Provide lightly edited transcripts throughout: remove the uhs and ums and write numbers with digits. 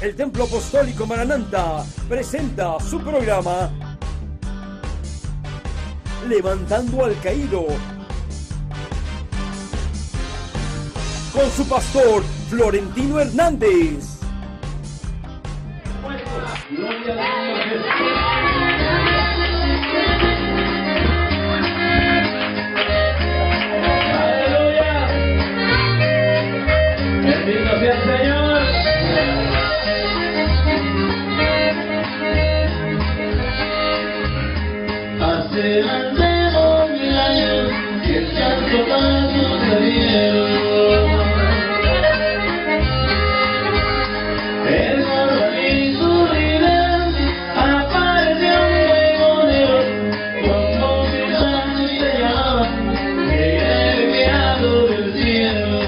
El Templo Apostólico Marananta presenta su programa Levantando al Caído, con su pastor Florentino Hernández. ¡Aleluya! ¡Bendito sea el Señor! Hace más de 2000 años que el santo paso se dieron. El Gordón y su líder apareció un pregonero, con voz y sangre se llamaba, que era el enviado del cielo.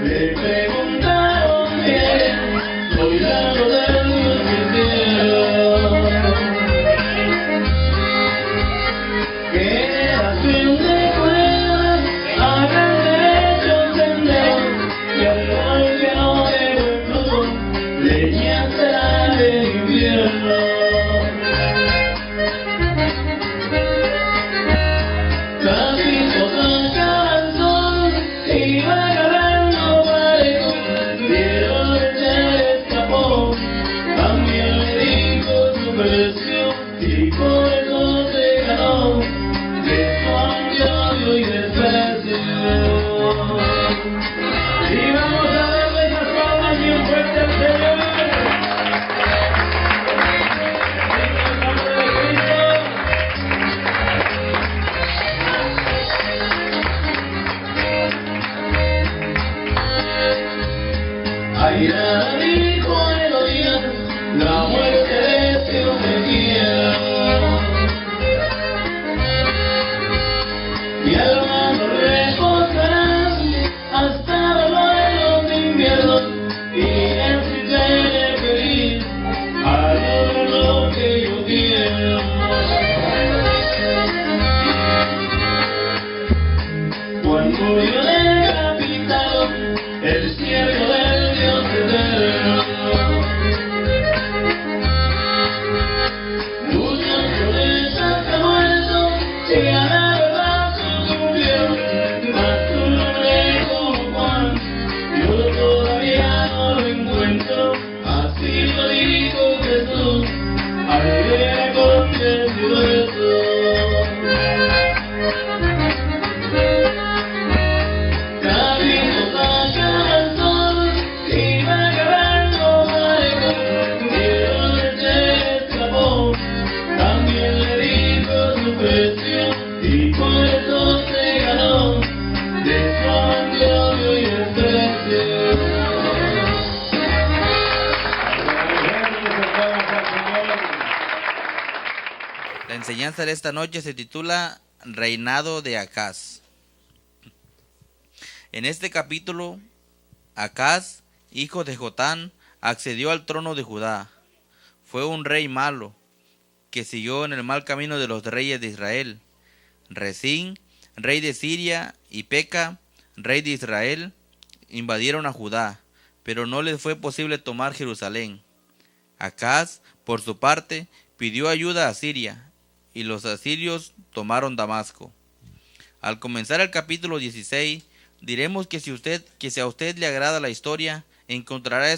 Le preguntaron bien, soy la del Dios del cielo. Generación de pruebas, hagan derecho sendero, y al cual que no dé buen fruto, leña será del infierno. Tráfico saca el sol y va agarrando parejo, pero el se escapó, también le dijo su precio y por eso se ganó de su odio y desprecio. Y vamos a darle esas palmas bien fuerte al Señor. En el nombre de Cristo. Aira dijo en el oído la muerte de este hombre quiero. Y el mano reposará hasta los buenos inviernos y así seré feliz al lograr lo que yo quiero. Cuando yo decapitado el siervo del Dios eterno, tus canciones hasta muerto, si a la verdad se cumplieron, mas tu nombre como Juan, yo todavía no lo encuentro, así lo dijo Jesús, al ver acontecido eso. Camino saca el sol y va agarrando parejo, pero él se escapó, también le dijo su precio y por eso se ganó de su odio y desprecio. La enseñanza de esta noche se titula Reinado de Acaz. En este capítulo, Acaz, hijo de Jotán, accedió al trono de Judá. Fue un rey malo, que siguió en el mal camino de los reyes de Israel. Rezín, rey de Siria, y Peca, rey de Israel, invadieron a Judá, pero no les fue posible tomar Jerusalén. Acaz, por su parte, pidió ayuda a Siria, y los asirios tomaron Damasco. Al comenzar el capítulo 16, diremos que si a usted le agrada la historia, encontrará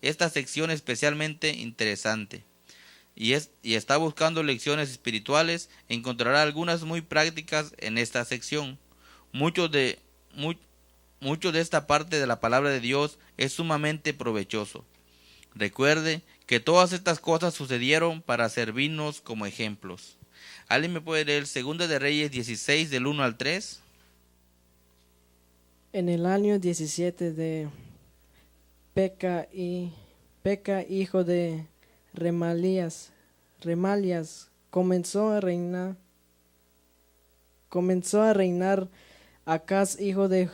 esta sección especialmente interesante. Y está buscando lecciones espirituales, encontrará algunas muy prácticas en esta sección. Mucho de esta parte de la palabra de Dios es sumamente provechoso. Recuerde que todas estas cosas sucedieron para servirnos como ejemplos. ¿Alguien me puede leer 2 de Reyes 16 del 1 al 3? En el año 17 de Peca, hijo de Remalias, comenzó a reinar Acaz, hijo de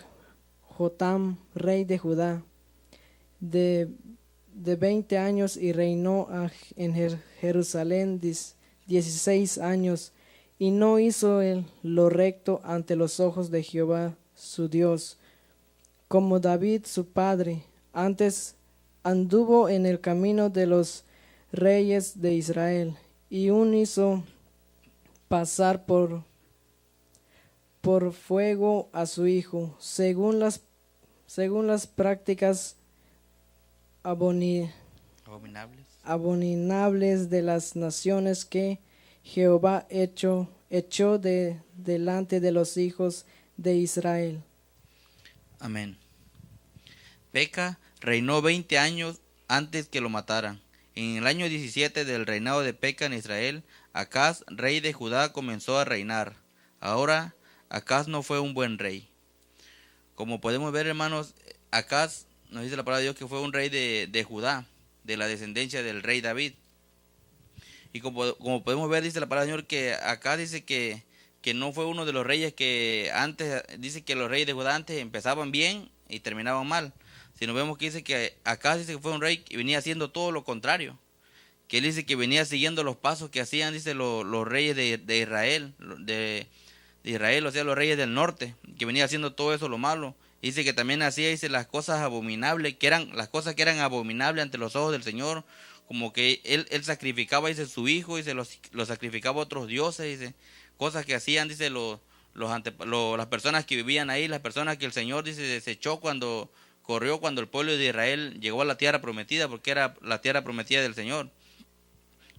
Jotam, rey de Judá, de 20 años, y reinó en Jerusalén 16 años, y no hizo lo recto ante los ojos de Jehová, su Dios, como David su padre. Antes anduvo en el camino de los reyes de Israel, y un hizo pasar por fuego a su hijo, según las prácticas Abominables. abominables de las naciones que Jehová echó de delante de los hijos de Israel. Amén. Peca reinó 20 años antes que lo mataran. En el año 17 del reinado de Peca en Israel, Acaz, rey de Judá, comenzó a reinar. Ahora, Acaz no fue un buen rey. Como podemos ver, hermanos, Acaz, nos dice la palabra de Dios que fue un rey de Judá, de la descendencia del rey David. Y como podemos ver, dice la palabra del Señor, que acá dice que no fue uno de los reyes que antes, dice que los reyes de Judá antes empezaban bien y terminaban mal. Si nos vemos que dice que acá dice que fue un rey que venía haciendo todo lo contrario. Que él dice que venía siguiendo los pasos que hacían, dice, los reyes de Israel, de Israel, o sea, los reyes del norte, que venía haciendo todo eso lo malo. Dice que también hacía, dice, las cosas abominables, que eran las cosas que eran abominables ante los ojos del Señor, como que él sacrificaba, dice, su hijo, dice, lo sacrificaba a otros dioses, dice, cosas que hacían, dice, las personas que vivían ahí, las personas que el Señor, dice, desechó cuando el pueblo de Israel llegó a la tierra prometida, porque era la tierra prometida del Señor.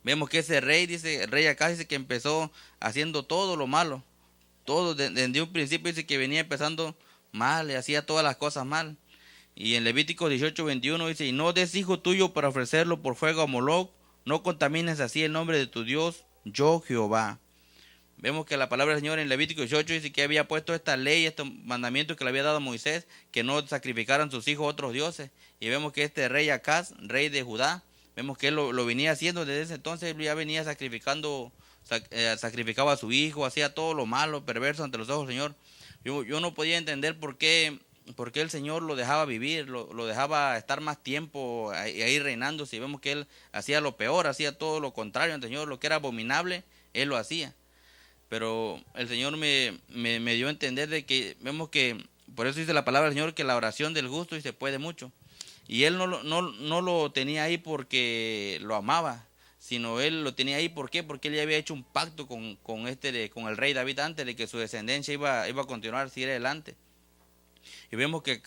Vemos que ese rey, dice, el rey acá, dice que empezó haciendo todo lo malo, todo, desde un principio dice que venía empezando mal, le hacía todas las cosas mal. Y en Levítico 18:21 dice, y no des hijo tuyo para ofrecerlo por fuego a Moloc, no contamines así el nombre de tu Dios, yo Jehová. Vemos que la palabra del Señor en Levítico 18 dice que había puesto esta ley, estos mandamientos que le había dado a Moisés, que no sacrificaran sus hijos a otros dioses. Y vemos que este rey Acaz, rey de Judá, vemos que él lo venía haciendo desde ese entonces, él ya venía sacrificaba a su hijo, hacía todo lo malo, perverso ante los ojos del Señor. Yo no podía entender por qué el Señor lo dejaba vivir, lo dejaba estar más tiempo ahí reinando. Si vemos que él hacía lo peor, hacía todo lo contrario ante el Señor, lo que era abominable, él lo hacía. Pero el Señor me dio a entender de que, vemos que, por eso dice la palabra del Señor, que la oración del justo y se puede mucho. Y él no lo tenía ahí porque lo amaba, sino él lo tenía ahí, ¿por qué? Porque él ya había hecho un pacto con el rey David antes de que su descendencia iba a continuar, seguir adelante. Y vemos que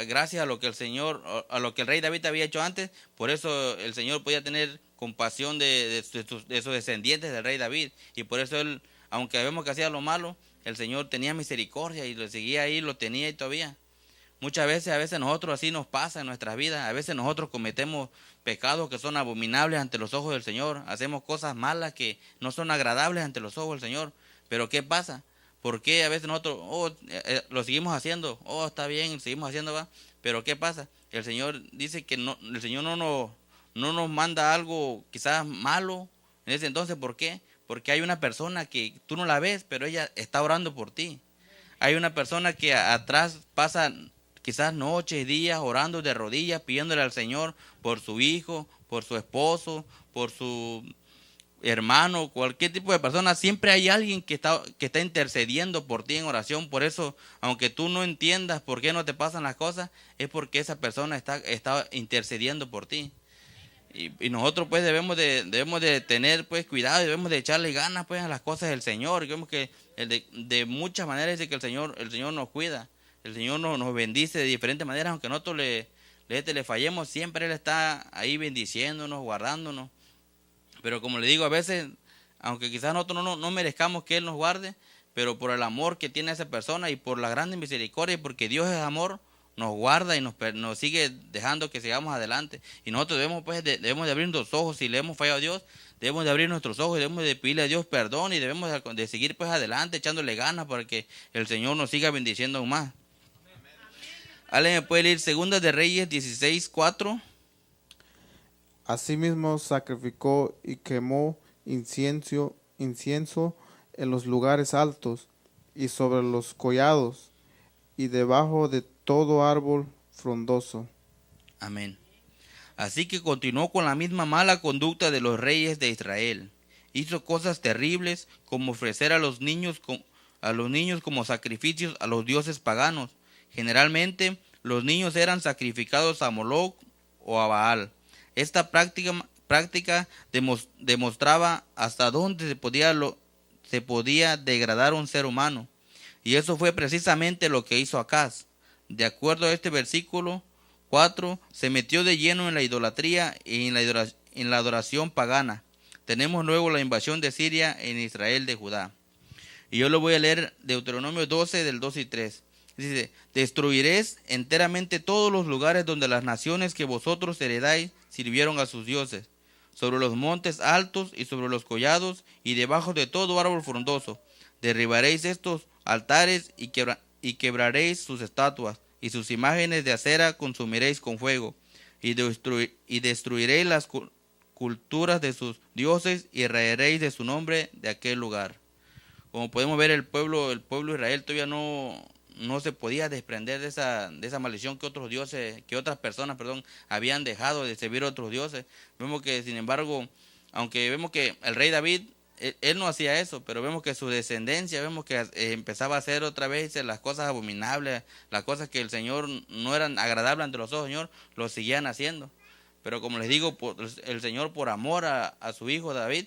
gracias a lo que el rey David había hecho antes, por eso el Señor podía tener compasión de sus descendientes del rey David. Y por eso él, aunque vemos que hacía lo malo, el Señor tenía misericordia y lo seguía ahí, lo tenía y todavía. Muchas veces, a veces nosotros así nos pasa en nuestras vidas, a veces nosotros cometemos pecados que son abominables ante los ojos del Señor, hacemos cosas malas que no son agradables ante los ojos del Señor, pero ¿qué pasa? ¿Por qué a veces nosotros lo seguimos haciendo? Está bien, seguimos haciendo, va, pero ¿qué pasa? El Señor dice que no, el Señor no nos manda algo quizás malo en ese entonces, ¿por qué? Porque hay una persona que tú no la ves, pero ella está orando por ti. Hay una persona que atrás pasa quizás noches, días, orando de rodillas, pidiéndole al Señor por su hijo, por su esposo, por su hermano, cualquier tipo de persona. Siempre hay alguien que está intercediendo por ti en oración. Por eso, aunque tú no entiendas por qué no te pasan las cosas, es porque esa persona está intercediendo por ti. Y nosotros pues debemos de tener pues cuidado y debemos de echarle ganas pues a las cosas del Señor. Vemos que de muchas maneras dice que el Señor nos cuida. El Señor nos bendice de diferentes maneras, aunque nosotros le fallemos, siempre Él está ahí bendiciéndonos, guardándonos. Pero como le digo, a veces, aunque quizás nosotros no merezcamos que Él nos guarde, pero por el amor que tiene esa persona y por la grande misericordia, y porque Dios es amor, nos guarda y nos sigue dejando que sigamos adelante. Y nosotros debemos de abrir nuestros ojos. Si le hemos fallado a Dios, debemos de abrir nuestros ojos y debemos de pedirle a Dios perdón y debemos de seguir pues adelante, echándole ganas para que el Señor nos siga bendiciendo aún más. ¿Alguien me puede leer Segunda de Reyes 16:4? Asimismo sacrificó y quemó incienso en los lugares altos y sobre los collados y debajo de todo árbol frondoso. Amén. Así que continuó con la misma mala conducta de los reyes de Israel. Hizo cosas terribles como ofrecer a los niños a los niños como sacrificios a los dioses paganos. Generalmente, los niños eran sacrificados a Moloch o a Baal. Esta práctica demostraba hasta dónde se podía degradar un ser humano. Y eso fue precisamente lo que hizo Acaz. De acuerdo a este versículo 4, se metió de lleno en la idolatría y en la adoración pagana. Tenemos luego la invasión de Siria en Israel de Judá. Y yo lo voy a leer Deuteronomio 12 del 2 y 3. Dice, destruiréis enteramente todos los lugares donde las naciones que vosotros heredáis sirvieron a sus dioses, sobre los montes altos y sobre los collados y debajo de todo árbol frondoso. Derribaréis estos altares y quebraréis sus estatuas, y sus imágenes de acera consumiréis con fuego, y destruiréis las culturas de sus dioses y raeréis de su nombre de aquel lugar. Como podemos ver, el pueblo de Israel todavía no se podía desprender de esa maldición que otras personas habían dejado de servir a otros dioses. Vemos que, sin embargo, aunque vemos que el rey David, él no hacía eso, pero vemos que su descendencia, vemos que empezaba a hacer otra vez las cosas abominables, las cosas que el Señor no eran agradables ante los ojos del Señor, lo seguían haciendo. Pero como les digo, el Señor, por amor a su hijo David,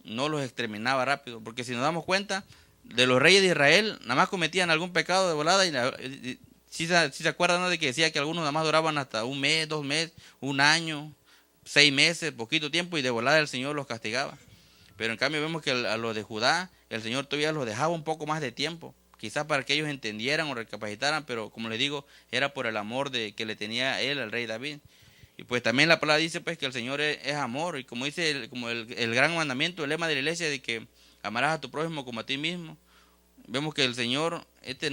no los exterminaba rápido, porque si nos damos cuenta, de los reyes de Israel, nada más cometían algún pecado de volada, y si se acuerdan, ¿no?, de que decía que algunos nada más duraban hasta un mes, 2 meses, un año, 6 meses, poquito tiempo, y de volada el Señor los castigaba. Pero en cambio vemos que a los de Judá, el Señor todavía los dejaba un poco más de tiempo, quizás para que ellos entendieran o recapacitaran, pero como les digo, era por el amor que le tenía él al rey David. Y pues también la palabra dice pues que el Señor es amor, y como dice como el gran mandamiento, el lema de la iglesia de que amarás a tu prójimo como a ti mismo. Vemos que el Señor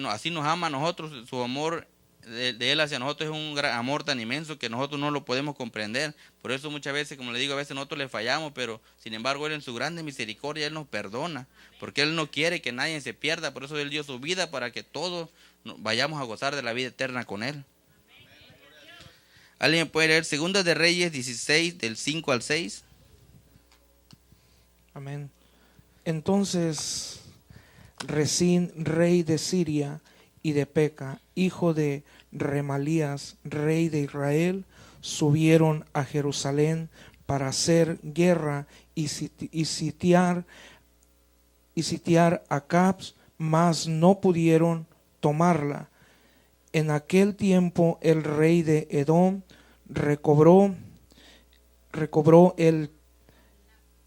así nos ama a nosotros, su amor de Él hacia nosotros es un gran amor tan inmenso que nosotros no lo podemos comprender. Por eso muchas veces, como le digo, a veces nosotros le fallamos, pero sin embargo Él en su grande misericordia, Él nos perdona, porque Él no quiere que nadie se pierda. Por eso Él dio su vida para que todos vayamos a gozar de la vida eterna con Él. ¿Alguien puede leer 2 de Reyes 16 del 5 al 6? Amén. Entonces Resín, rey de Siria, y de Peca, hijo de Remalías, rey de Israel, subieron a Jerusalén para hacer guerra y sitiar a Acaz, mas no pudieron tomarla. En aquel tiempo el rey de Edom recobró el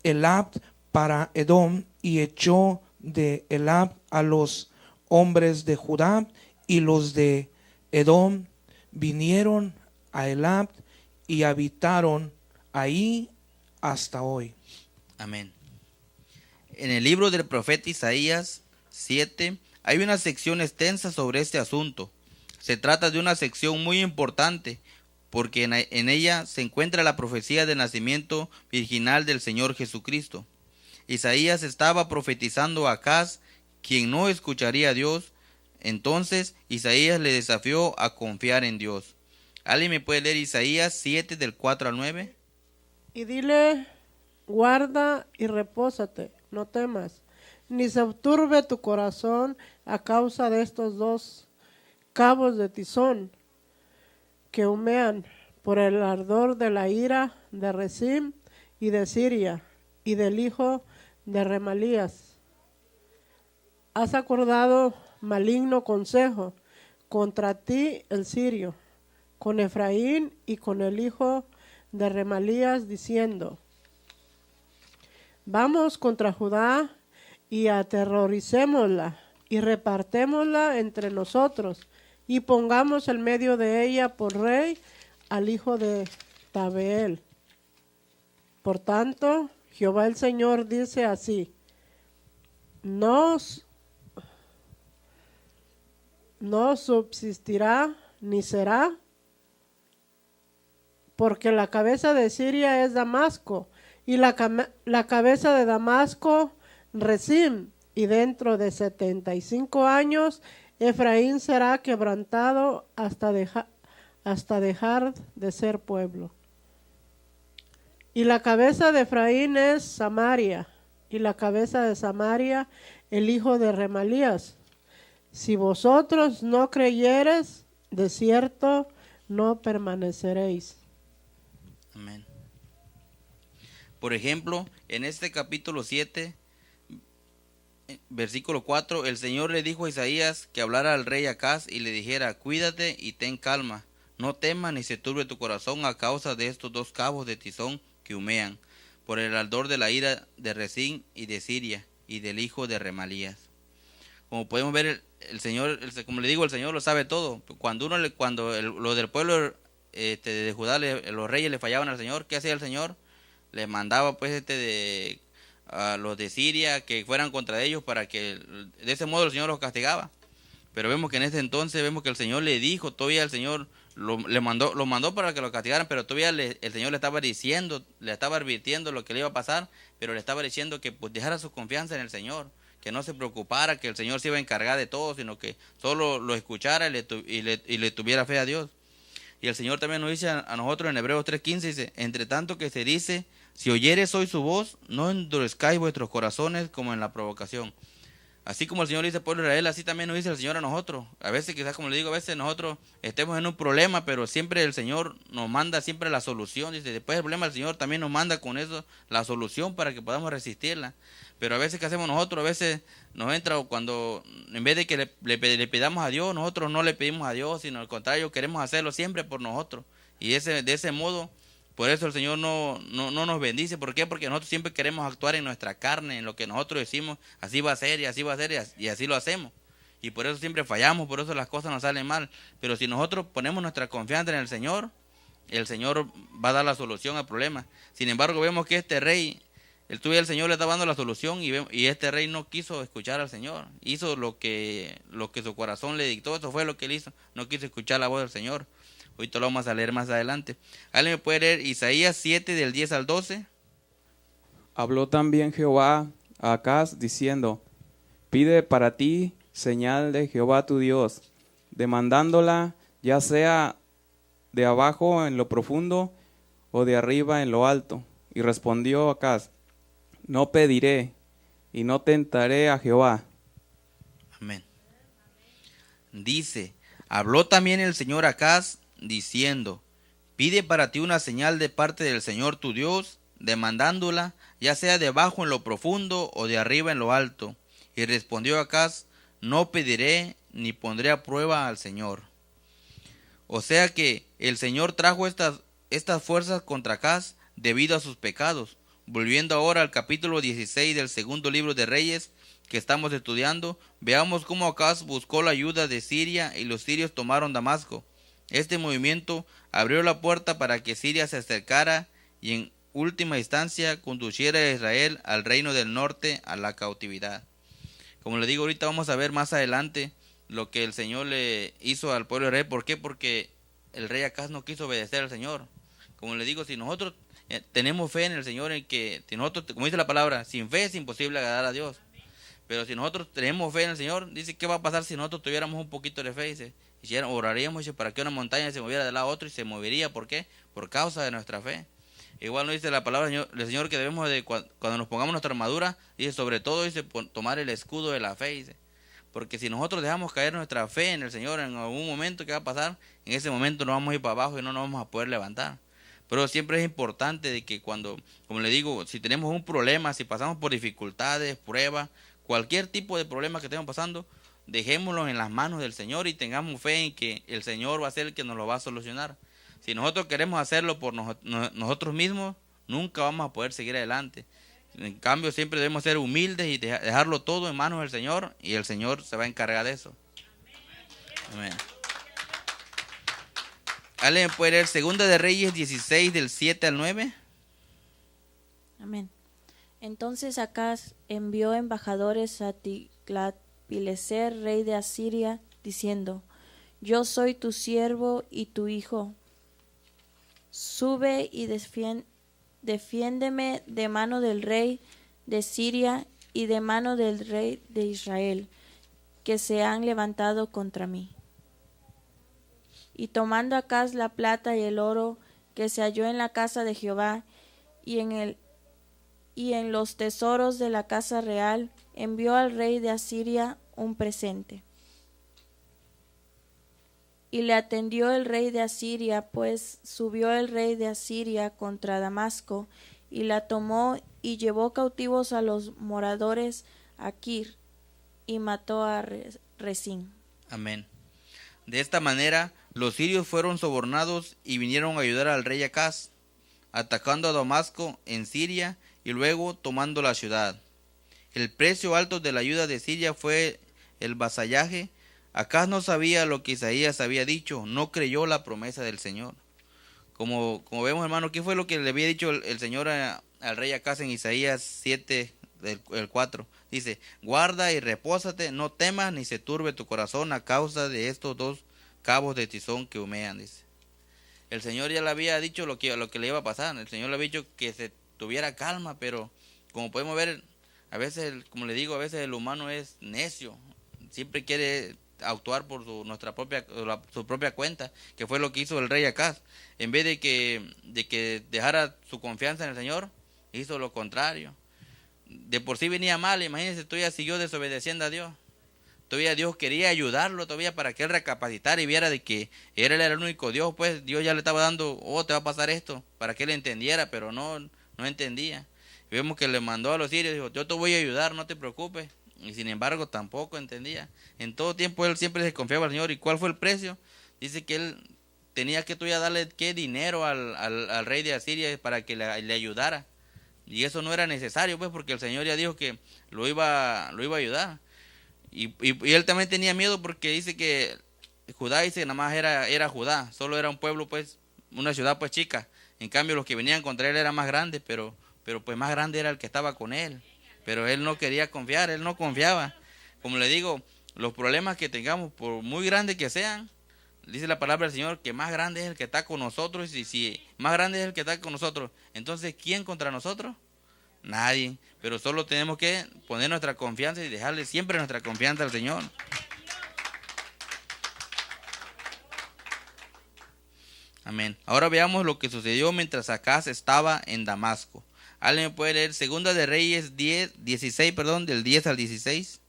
Elab para Edom, y echó de Elab a los hombres de Judá, y los de Edom vinieron a Elab y habitaron ahí hasta hoy. Amén. En el libro del profeta Isaías 7 hay una sección extensa sobre este asunto. Se trata de una sección muy importante porque en ella se encuentra la profecía del nacimiento virginal del Señor Jesucristo. Isaías estaba profetizando a Acaz, quien no escucharía a Dios. Entonces Isaías le desafió a confiar en Dios. ¿Alguien me puede leer Isaías 7 del 4 al 9? Y dile, guarda y repósate, no temas, ni se turbe tu corazón a causa de estos 2 cabos de tizón que humean por el ardor de la ira de Resín y de Siria y del hijo de Remalías. Has acordado maligno consejo contra ti el sirio, con Efraín y con el hijo de Remalías, diciendo: vamos contra Judá y aterroricémosla y repartémosla entre nosotros y pongamos en medio de ella por rey al hijo de Tabeel. Por tanto, Jehová el Señor dice así: no subsistirá ni será, porque la cabeza de Siria es Damasco, y la cabeza de Damasco Resín, y dentro de 75 años Efraín será quebrantado hasta dejar de ser pueblo. Y la cabeza de Efraín es Samaria, y la cabeza de Samaria el hijo de Remalías, Si vosotros no creyeres, de cierto no permaneceréis. Amén. Por ejemplo, en este capítulo 7, versículo 4, el Señor le dijo a Isaías que hablara al rey Acaz y le dijera: cuídate y ten calma, no temas ni se turbe tu corazón a causa de estos dos cabos de tizón que humean, por el ardor de la ira de Rezín y de Siria y del hijo de Remalías. Como podemos ver, el Señor, como le digo, el Señor lo sabe todo. Cuando lo del pueblo de Judá, los reyes le fallaban al Señor, ¿qué hacía el Señor? Les mandaba pues a los de Siria que fueran contra ellos, para que de ese modo el Señor los castigaba. Pero vemos que en ese entonces vemos que el Señor le dijo, todavía el Señor lo mandó para que lo castigaran, pero todavía el Señor le estaba diciendo, le estaba advirtiendo lo que le iba a pasar, pero le estaba diciendo que pues dejara su confianza en el Señor, que no se preocupara, que el Señor se iba a encargar de todo, sino que solo lo escuchara y le tuviera fe a Dios. Y el Señor también nos dice a nosotros en Hebreos 3:15, dice: entre tanto que se dice, si oyeres hoy su voz, no endurezcáis vuestros corazones como en la provocación. Así como el Señor dice al pueblo de Israel, así también nos dice el Señor a nosotros. A veces, quizás como le digo, a veces nosotros estemos en un problema, pero siempre el Señor nos manda siempre la solución. Dice, después del problema el Señor también nos manda con eso la solución para que podamos resistirla. Pero a veces, ¿qué hacemos nosotros? A veces nos entra cuando, en vez de que le pidamos a Dios, nosotros no le pedimos a Dios, sino al contrario, queremos hacerlo siempre por nosotros. Y de ese modo, por eso el Señor no nos bendice. ¿Por qué? Porque nosotros siempre queremos actuar en nuestra carne, en lo que nosotros decimos, así va a ser y así va a ser y así lo hacemos. Y por eso siempre fallamos, por eso las cosas nos salen mal. Pero si nosotros ponemos nuestra confianza en el Señor va a dar la solución al problema. Sin embargo, vemos que este rey, el Señor le estaba dando la solución y este rey no quiso escuchar al Señor. Hizo lo que su corazón le dictó, eso fue lo que él hizo. No quiso escuchar la voz del Señor. Ahorita lo vamos a leer más adelante. ¿Alguien me puede leer Isaías 7 del 10 al 12? Habló también Jehová a Acaz diciendo: pide para ti señal de Jehová tu Dios, demandándola ya sea de abajo en lo profundo o de arriba en lo alto. Y respondió Acaz: no pediré y no tentaré a Jehová. Amén. Dice: habló también el Señor a Acaz diciendo: pide para ti una señal de parte del Señor tu Dios, demandándola ya sea de abajo en lo profundo o de arriba en lo alto. Y respondió Acaz: no pediré ni pondré a prueba al Señor. O sea que el Señor trajo estas fuerzas contra Acaz debido a sus pecados. Volviendo ahora al capítulo 16 del segundo libro de Reyes que estamos estudiando, veamos cómo Acaz buscó la ayuda de Siria y los sirios tomaron Damasco. Este movimiento abrió la puerta para que Siria se acercara y en última instancia conduciera a Israel al reino del norte, a la cautividad. Como le digo, ahorita vamos a ver más adelante lo que el Señor le hizo al pueblo de Israel. ¿Por qué? Porque el rey Acaz no quiso obedecer al Señor. Como le digo, si nosotros tenemos fe en el Señor, en que si nosotros, como dice la palabra, sin fe es imposible agradar a Dios. Pero si nosotros tenemos fe en el Señor, dice, ¿qué va a pasar si nosotros tuviéramos un poquito de fe? Dice, oraríamos para que una montaña se moviera de lado a otro y se movería. ¿Por qué? Por causa de nuestra fe. Igual nos dice la palabra del Señor que debemos de, cuando nos pongamos nuestra armadura, dice, sobre todo, dice, tomar el escudo de la fe, dice. Porque si nosotros dejamos caer nuestra fe en el Señor en algún momento, ¿qué va a pasar? En ese momento nos vamos a ir para abajo y no nos vamos a poder levantar. Pero siempre es importante de que cuando, como le digo, si tenemos un problema, si pasamos por dificultades, pruebas, cualquier tipo de problema que estemos pasando, dejémoslo en las manos del Señor y tengamos fe en que el Señor va a ser el que nos lo va a solucionar. Si nosotros queremos hacerlo por nosotros mismos, nunca vamos a poder seguir adelante. En cambio, siempre debemos ser humildes y dejarlo todo en manos del Señor, y el Señor se va a encargar de eso. Amén. ¿Alguien puede leer Segunda de Reyes 16 del 7 al 9? Amén. Entonces Acaz envió embajadores a Tiglat-Pileser, rey de Asiria, diciendo: yo soy tu siervo y tu hijo. Sube y defiéndeme de mano del rey de Siria y de mano del rey de Israel, que se han levantado contra mí. Y tomando Acaz la plata y el oro que se halló en la casa de Jehová y en los tesoros de la casa real, envió al rey de Asiria un presente. Y le atendió el rey de Asiria, pues subió el rey de Asiria contra Damasco, y la tomó y llevó cautivos a los moradores a Kir, y mató a Resín. Amén. De esta manera, los sirios fueron sobornados y vinieron a ayudar al rey Acaz, atacando a Damasco en Siria y luego tomando la ciudad. El precio alto de la ayuda de Siria fue el vasallaje. Acaz no sabía lo que Isaías había dicho, no creyó la promesa del Señor. Como vemos, hermano, ¿qué fue lo que le había dicho el Señor al rey Acaz en Isaías 7, el 4? Dice, guarda y repósate, no temas ni se turbe tu corazón a causa de estos dos cabos de tizón que humean, dice. El Señor ya le había dicho lo que le iba a pasar. El Señor le había dicho que se tuviera calma, pero como podemos ver, a veces, como le digo, a veces el humano es necio. Siempre quiere actuar por su propia cuenta, que fue lo que hizo el rey Acaz. En vez de que dejara su confianza en el Señor, hizo lo contrario. De por sí venía mal, imagínense, todavía siguió desobedeciendo a Dios. Todavía Dios quería ayudarlo todavía para que él recapacitara y viera de que él era el único Dios, pues Dios ya le estaba dando, te va a pasar esto, para que él entendiera, pero no entendía. Y vemos que le mandó a los sirios, dijo, yo te voy a ayudar, no te preocupes. Y sin embargo tampoco entendía. En todo tiempo él siempre se confiaba al Señor. ¿Y cuál fue el precio? Dice que él tenía que todavía darle dinero al rey de Asiria para que le ayudara. Y eso no era necesario, pues, porque el Señor ya dijo que lo iba a ayudar. Y él también tenía miedo porque dice que Judá, dice, nada más era Judá, solo era un pueblo, pues, una ciudad pues chica. En cambio los que venían contra él eran más grandes, pero pues más grande era el que estaba con él. Pero él no quería confiar, él no confiaba. Como le digo, los problemas que tengamos, por muy grandes que sean, dice la palabra del Señor que más grande es el que está con nosotros. Y si más grande es el que está con nosotros, entonces ¿quién contra nosotros? Nadie. Pero solo tenemos que poner nuestra confianza y dejarle siempre nuestra confianza al Señor. Amén. Ahora veamos lo que sucedió mientras Acaz estaba en Damasco. ¿Alguien me puede leer Segunda de Reyes 16, del 10 al 16?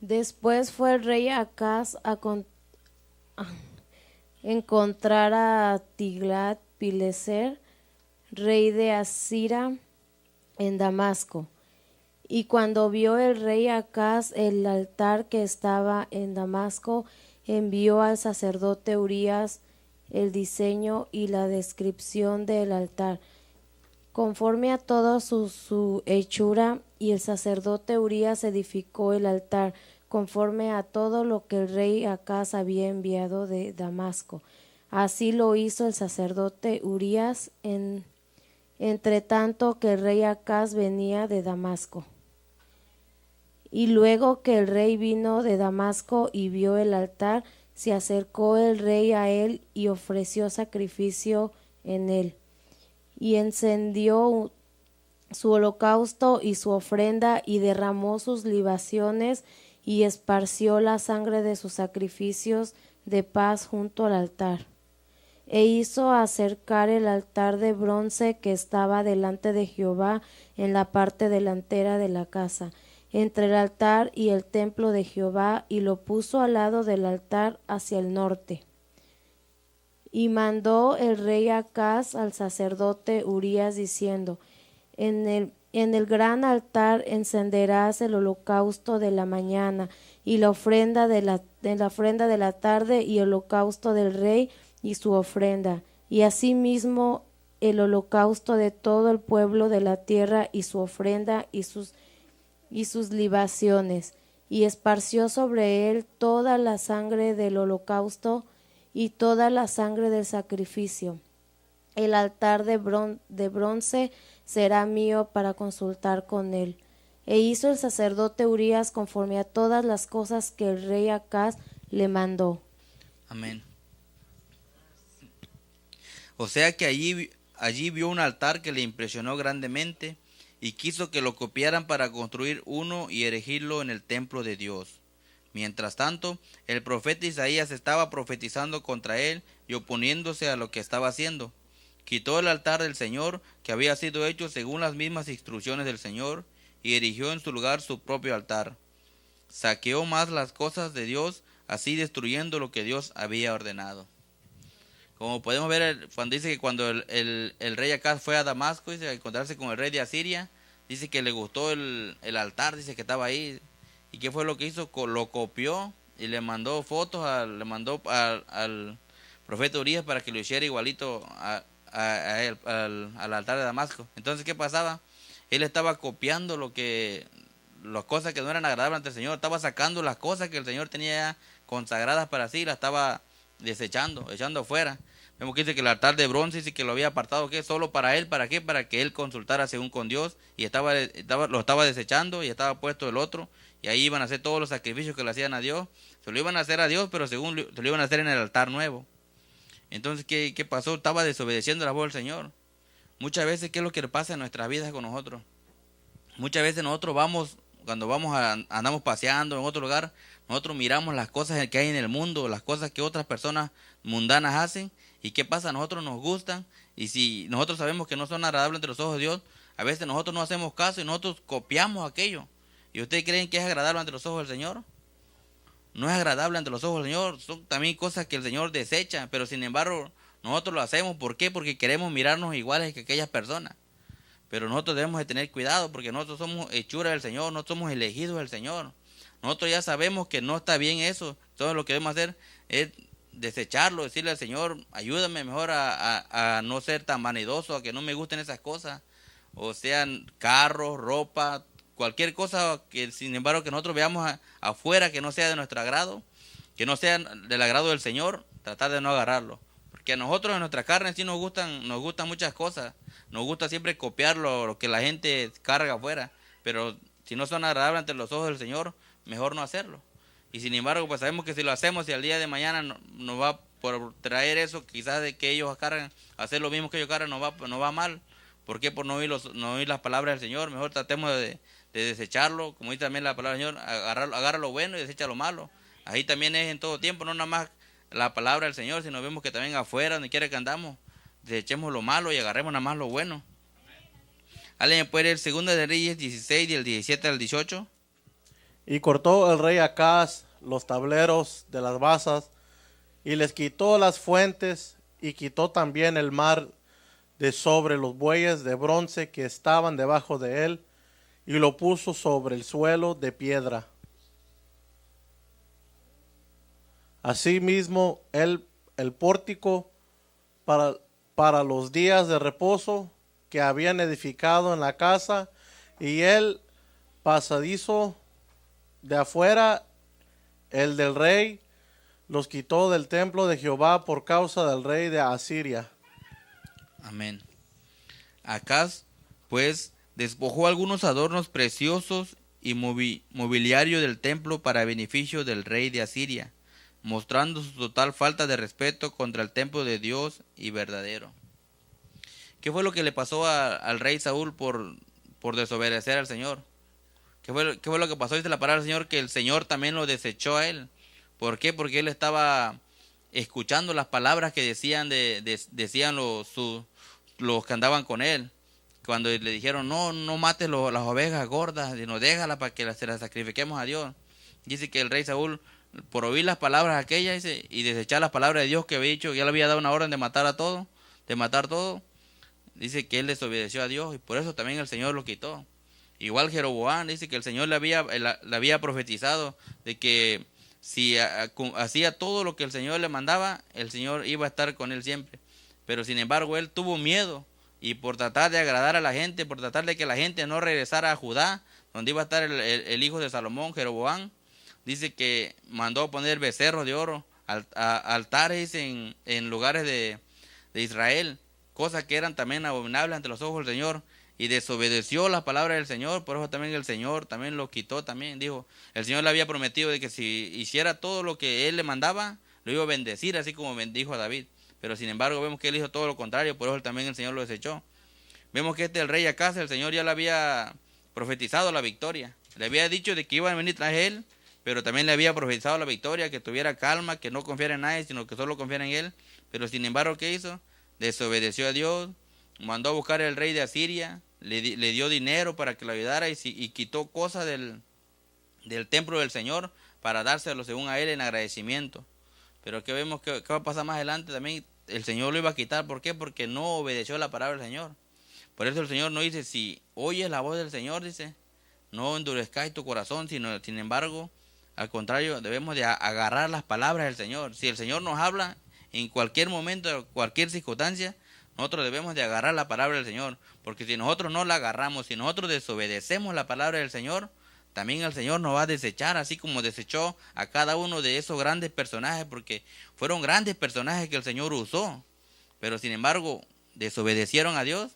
Después fue el rey Acaz a encontrar a Tiglat-Pileser, rey de Asiria, en Damasco. Y cuando vio el rey Acaz el altar que estaba en Damasco, envió al sacerdote Urías el diseño y la descripción del altar, conforme a toda su hechura, y el sacerdote Urías edificó el altar, conforme a todo lo que el rey Acaz había enviado de Damasco. Así lo hizo el sacerdote Urías entre tanto que el rey Acaz venía de Damasco. Y luego que el rey vino de Damasco y vio el altar, se acercó el rey a él y ofreció sacrificio en él. Y encendió su holocausto y su ofrenda, y derramó sus libaciones, y esparció la sangre de sus sacrificios de paz junto al altar. E hizo acercar el altar de bronce que estaba delante de Jehová en la parte delantera de la casa, entre el altar y el templo de Jehová, y lo puso al lado del altar hacia el norte. Y mandó el rey Acaz al sacerdote Urías diciendo, en el gran altar encenderás el holocausto de la mañana y la ofrenda de la tarde, y el holocausto del rey y su ofrenda, y asimismo el holocausto de todo el pueblo de la tierra y su ofrenda y sus libaciones. Y esparció sobre él toda la sangre del holocausto y toda la sangre del sacrificio. El altar de bronce será mío para consultar con él. E hizo el sacerdote Urías conforme a todas las cosas que el rey Acaz le mandó. Amén. O sea que allí vio un altar que le impresionó grandemente y quiso que lo copiaran para construir uno y erigirlo en el templo de Dios. Mientras tanto, el profeta Isaías estaba profetizando contra él y oponiéndose a lo que estaba haciendo. Quitó el altar del Señor, que había sido hecho según las mismas instrucciones del Señor, y erigió en su lugar su propio altar. Saqueó más las cosas de Dios, así destruyendo lo que Dios había ordenado. Como podemos ver, cuando dice que cuando el rey Acaz fue a Damasco, dice, a encontrarse con el rey de Asiria, dice que le gustó el altar, dice que estaba ahí. ¿Y qué fue lo que hizo? Lo copió y le mandó fotos, le mandó al profeta Urias para que lo hiciera igualito a él, al altar de Damasco. Entonces, ¿qué pasaba? Él estaba copiando las cosas que no eran agradables ante el Señor. Estaba sacando las cosas que el Señor tenía ya consagradas para sí, las estaba desechando, echando afuera. Vemos que dice que el altar de bronce dice que lo había apartado, ¿qué? Solo para él, ¿para qué? Para que él consultara según con Dios, y lo estaba desechando y estaba puesto el otro, y ahí iban a hacer todos los sacrificios que le hacían a Dios. Se lo iban a hacer a Dios, pero se lo iban a hacer en el altar nuevo. Entonces, ¿qué pasó? Estaba desobedeciendo la voz del Señor. Muchas veces, ¿qué es lo que pasa en nuestras vidas con nosotros? Muchas veces nosotros cuando andamos paseando en otro lugar, nosotros miramos las cosas que hay en el mundo, las cosas que otras personas mundanas hacen, y ¿qué pasa? A nosotros nos gustan, y si nosotros sabemos que no son agradables ante los ojos de Dios, a veces nosotros no hacemos caso y nosotros copiamos aquello. ¿Y ustedes creen que es agradable ante los ojos del Señor? No es agradable ante los ojos del Señor, son también cosas que el Señor desecha, pero sin embargo nosotros lo hacemos. ¿Por qué? Porque queremos mirarnos iguales que aquellas personas. Pero nosotros debemos de tener cuidado, porque nosotros somos hechura del Señor, no somos elegidos del Señor. Nosotros ya sabemos que no está bien eso. Todo lo que debemos hacer es desecharlo, decirle al Señor, ayúdame mejor a no ser tan vanidoso, a que no me gusten esas cosas, o sean carros, ropa, cualquier cosa que sin embargo que nosotros veamos afuera que no sea de nuestro agrado, que no sea del agrado del Señor, tratar de no agarrarlo. Porque a nosotros en nuestra carne sí nos gustan muchas cosas, nos gusta siempre copiar lo que la gente carga afuera, pero si no son agradables ante los ojos del Señor, mejor no hacerlo. Y sin embargo, pues sabemos que si lo hacemos y al día de mañana nos va por traer eso, quizás de que ellos cargan, hacer lo mismo que ellos cargan, nos va mal. ¿Por qué? Por no oír las palabras del Señor. Mejor tratemos de desecharlo, como dice también la palabra del Señor, agarra lo bueno y desecha lo malo. Ahí también es en todo tiempo, no nada más la palabra del Señor, sino vemos que también afuera, donde quiera que andamos, desechemos lo malo y agarremos nada más lo bueno. ¿Alguien puede leer 2 de Reyes 16, del 17 al 18? Y cortó el rey Acaz los tableros de las basas, y les quitó las fuentes, y quitó también el mar de sobre los bueyes de bronce que estaban debajo de él, y lo puso sobre el suelo de piedra. Asimismo, el pórtico para los días de reposo que habían edificado en la casa, y el pasadizo de afuera, el del rey, los quitó del templo de Jehová por causa del rey de Asiria. Amén. Acaz, pues, despojó algunos adornos preciosos y mobiliario del templo para beneficio del rey de Asiria, mostrando su total falta de respeto contra el templo de Dios y verdadero. ¿Qué fue lo que le pasó al rey Saúl por desobedecer al Señor? ¿Qué fue lo que pasó? Dice la palabra del Señor que el Señor también lo desechó a él. ¿Por qué? Porque él estaba escuchando las palabras que decían los que andaban con él. Cuando le dijeron, no mates las ovejas gordas, sino déjalas para que se las sacrifiquemos a Dios. Dice que el rey Saúl, por oír las palabras aquellas y desechar las palabras de Dios que había dicho, que ya le había dado una orden de matar todo, dice que él desobedeció a Dios y por eso también el Señor lo quitó. Igual Jeroboam, dice que el Señor le había profetizado de que si hacía todo lo que el Señor le mandaba, el Señor iba a estar con él siempre. Pero sin embargo, él tuvo miedo y por tratar de agradar a la gente, por tratar de que la gente no regresara a Judá, donde iba a estar el hijo de Salomón, Jeroboam, dice que mandó a poner becerros de oro, altares en lugares de Israel, cosas que eran también abominables ante los ojos del Señor. Y desobedeció las palabras del Señor, por eso también el Señor también lo quitó también. Dijo, el Señor le había prometido de que si hiciera todo lo que él le mandaba, lo iba a bendecir, así como bendijo a David. Pero sin embargo vemos que él hizo todo lo contrario, por eso también el Señor lo desechó. Vemos que el rey Acaz, el Señor ya le había profetizado la victoria. Le había dicho de que iba a venir tras él, pero también le había profetizado la victoria, que tuviera calma, que no confiara en nadie, sino que solo confiara en él. Pero sin embargo, ¿qué hizo? Desobedeció a Dios, mandó a buscar al rey de Asiria, le dio dinero para que lo ayudara y quitó cosas del templo del Señor para dárselo según a él en agradecimiento. Pero que vemos que va a pasar más adelante también, el Señor lo iba a quitar. ¿Por qué? Porque no obedeció la palabra del Señor. Por eso el Señor no dice, si oyes la voz del Señor, dice, no endurezcáis tu corazón, sino, sin embargo, al contrario, debemos de agarrar las palabras del Señor. Si el Señor nos habla en cualquier momento, en cualquier circunstancia, nosotros debemos de agarrar la palabra del Señor. Porque si nosotros no la agarramos, si nosotros desobedecemos la palabra del Señor, también el Señor nos va a desechar, así como desechó a cada uno de esos grandes personajes, porque fueron grandes personajes que el Señor usó. Pero sin embargo, desobedecieron a Dios,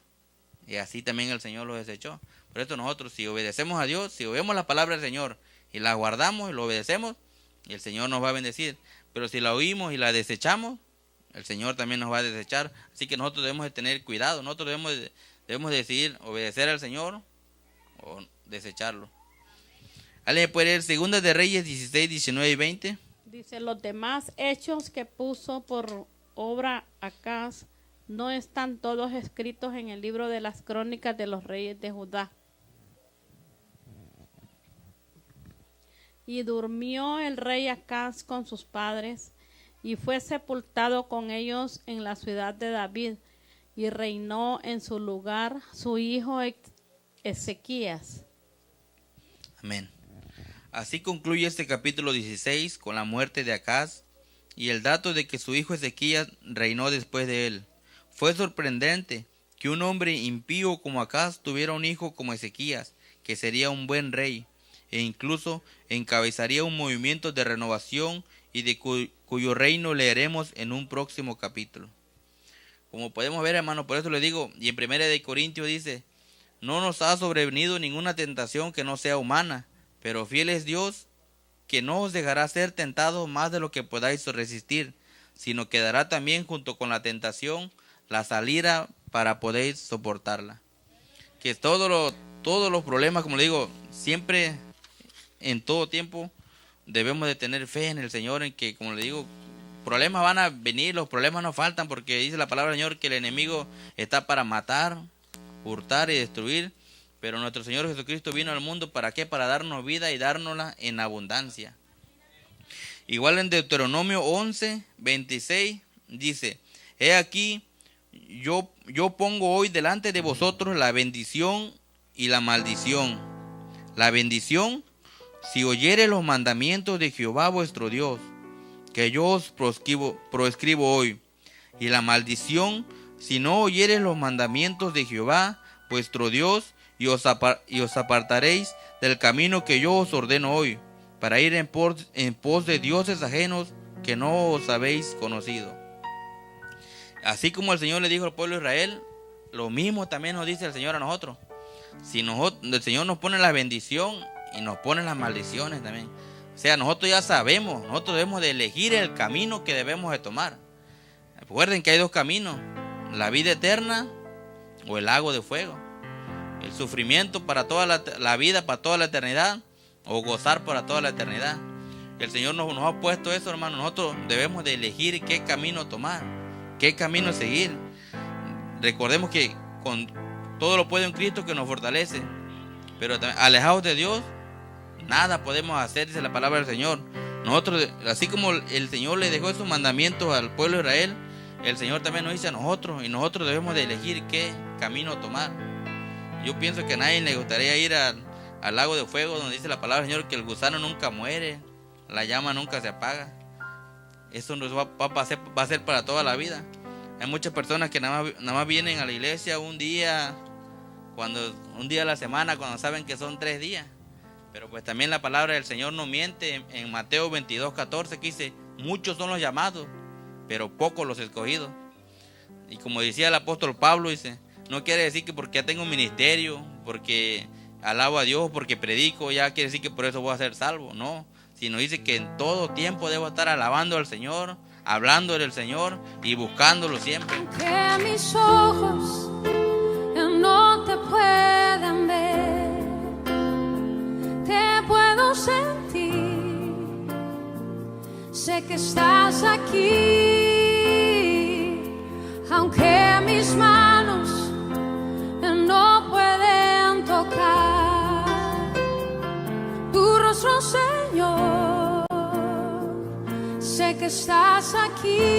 y así también el Señor los desechó. Por eso nosotros, si obedecemos a Dios, si oímos la palabra del Señor y la guardamos y lo obedecemos, el Señor nos va a bendecir. Pero si la oímos y la desechamos, el Señor también nos va a desechar. Así que nosotros debemos de tener cuidado. Nosotros debemos de decidir obedecer al Señor o desecharlo. ¿Alguien puede leer 2 de Reyes 16, 19 y 20? Dice, los demás hechos que puso por obra Acaz no están todos escritos en el libro de las crónicas de los reyes de Judá. Y durmió el rey Acaz con sus padres, y fue sepultado con ellos en la ciudad de David, y reinó en su lugar su hijo Ezequías. Amén. Así concluye este capítulo 16 con la muerte de Acaz y el dato de que su hijo Ezequías reinó después de él. Fue sorprendente que un hombre impío como Acaz tuviera un hijo como Ezequías, que sería un buen rey, e incluso encabezaría un movimiento de renovación y de cuyo reino leeremos en un próximo capítulo. Como podemos ver, hermano, por eso le digo, y en 1 de Corintios dice, no nos ha sobrevenido ninguna tentación que no sea humana, pero fiel es Dios, que no os dejará ser tentados más de lo que podáis resistir, sino que dará también junto con la tentación la salida para poder soportarla. Que todos los problemas, como le digo, siempre, en todo tiempo, debemos de tener fe en el Señor, en que, como le digo, problemas van a venir, los problemas no faltan, porque dice la palabra del Señor que el enemigo está para matar, hurtar y destruir, pero nuestro Señor Jesucristo vino al mundo, ¿para qué? Para darnos vida y dárnosla en abundancia. Igual en Deuteronomio 11, 26, dice, he aquí, yo pongo hoy delante de vosotros la bendición y la maldición. La bendición, si oyereis los mandamientos de Jehová vuestro Dios, que yo os proscribo hoy. Y la maldición, si no oyereis los mandamientos de Jehová vuestro Dios, y os apartaréis del camino que yo os ordeno hoy, para ir en pos de dioses ajenos que no os habéis conocido. Así como el Señor le dijo al pueblo de Israel, lo mismo también nos dice el Señor a nosotros. Si el Señor nos pone la bendición y nos pone las maldiciones también. O sea, nosotros ya sabemos, nosotros debemos de elegir el camino que debemos de tomar. Recuerden que hay dos caminos, la vida eterna o el lago de fuego. El sufrimiento para toda la vida, para toda la eternidad, o gozar para toda la eternidad. El Señor nos ha puesto eso, hermano. Nosotros debemos de elegir qué camino tomar, qué camino seguir. Recordemos que con todo lo puede un Cristo que nos fortalece, pero alejados de Dios, nada podemos hacer, dice la palabra del Señor. Nosotros, así como el Señor le dejó esos mandamientos al pueblo de Israel, el Señor también nos dice a nosotros, y nosotros debemos de elegir qué camino tomar. Yo pienso que a nadie le gustaría ir al lago de fuego, donde dice la palabra del Señor que el gusano nunca muere, la llama nunca se apaga. Eso nos va a ser para toda la vida. Hay muchas personas que nada más vienen a la iglesia un día a la semana, cuando saben que son 3 días. Pero pues también la palabra del Señor no miente en Mateo 22, 14, que dice, muchos son los llamados, pero pocos los escogidos. Y como decía el apóstol Pablo, dice, no quiere decir que porque ya tengo un ministerio, porque alabo a Dios, porque predico, ya quiere decir que por eso voy a ser salvo. No, sino dice que en todo tiempo debo estar alabando al Señor, hablando del Señor y buscándolo siempre. Que mis ojos no te puedan ver, te puedo sentir, sé que estás aquí, aunque mis manos no pueden tocar tu rostro, Señor. que estás aquí.